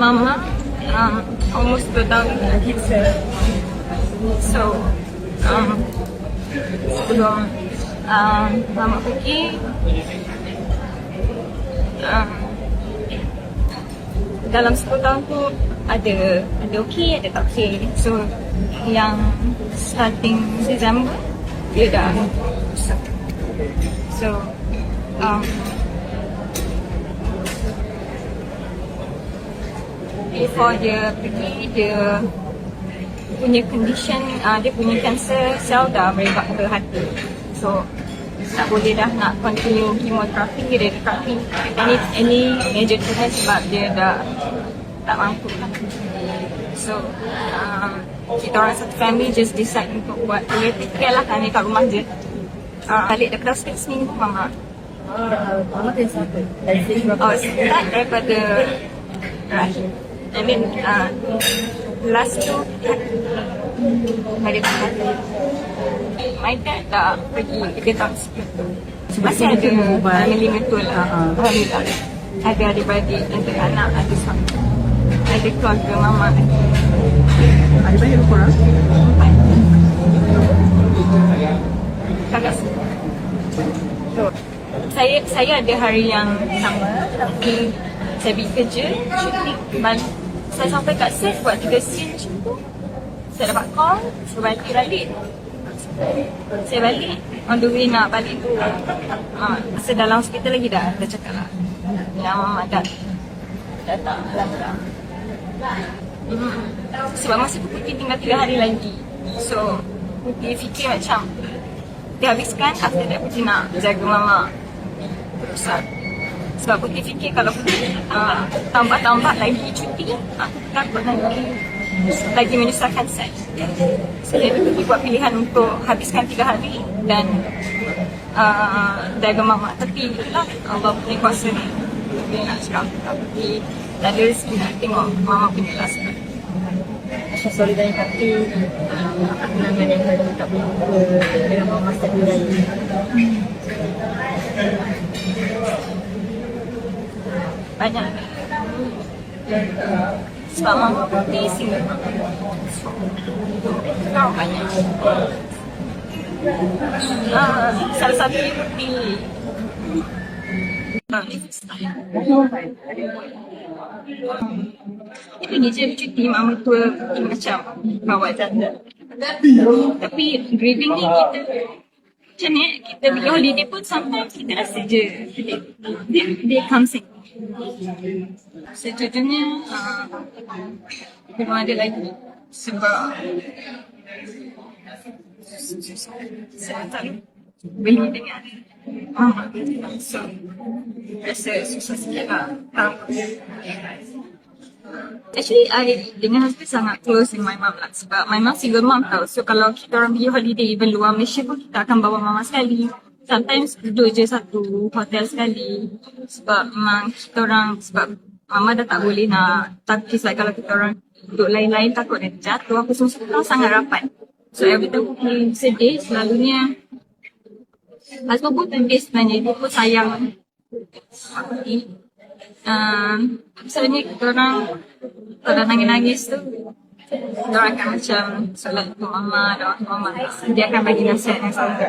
Mama almost 2 tahun cancer. So sebelum Mama pergi, dalam 10 tahun tu ada okey, ada tak okey. So yang starting December dia dah rosak. So before dia pergi, dia punya condition, dia punya cancer sel dah merebak ke hati. So tak boleh dah nak continue chemotherapy, radiotherapy, any major treatment sebab dia dah tak mampu lah. So kita orang satu family just decide untuk buat take lah kami kat rumah je. Balik daripada hospital seminggu Mama. Mama kena siapa? Dari sini berapa? Start daripada rahim. I mean last tu hari pertama. My dad dah pergi, dia tak masih ada family betul lah. Alhamdulillah. Ada adik-beradik, ada anak, ada suami. Ada keluarga Mama. Adik-beradik berapa orang? 4. Kakak semua. So, saya ada hari yang sama, tapi saya pergi kerja, shooting. Saya sampai kat set buat 3 scene macam tu. Saya dapat call, saya balik. Saya balik, on the way nak balik tu, masa dalam hospital lagi dah cakap lah yang Mama dah tak Alhamdulillah. Sebab masa tu Putih tinggal 3 hari lagi. So Putih fikir macam dia habiskan, after that Putih nak jaga Mama terusan. Sebab Putih fikir kalau Putih tambah-tambah lagi cuti, aku takut nanti lagi menyusahkan set. So jadi Putih buat pilihan untuk habiskan 3 hari dan jaga Mama. Tapi itulah Allah punya kuasa ni. Dia nak cakap Putih tak ada rezeki nak tengok Mama punya last night. Sorry dari tapi kenangan yang tadi tak boleh lupa dengan Mama setiap hari. Banyak. Sebab Mama Putih single Mama. Kau banyak. Salah satu Putih itu ni je cuti Mama tua macam bawa janda. Tapi grieving ni kita macam ni, kita pergi holiday pun sometimes kita rasa je dia comes in. Sejujurnya belum ada lagi sebab saya tak beli dengan Mama. So rasa susah sikit lah. Actually, I dengan husband sangat close with my mom lah. Sebab my mom single mom tau. So kalau kita orang pergi holiday even luar Malaysia pun kita akan bawa Mama sekali. Sometimes duduk je satu hotel sekali. Sebab memang kita orang, sebab Mama dah tak boleh nak takis like kalau kita orang duduk lain-lain takut dia jatuh. Apa semua sangat rapat. So every time Putih sedih selalunya husband pun sedih sebenarnya. Dia pun sayang Putih. Sebenarnya kita orang kalau nangis-nangis tu kita orang akan macam solat untuk Mama, doa untuk Mama. Dia akan bagi nasihat yang sama.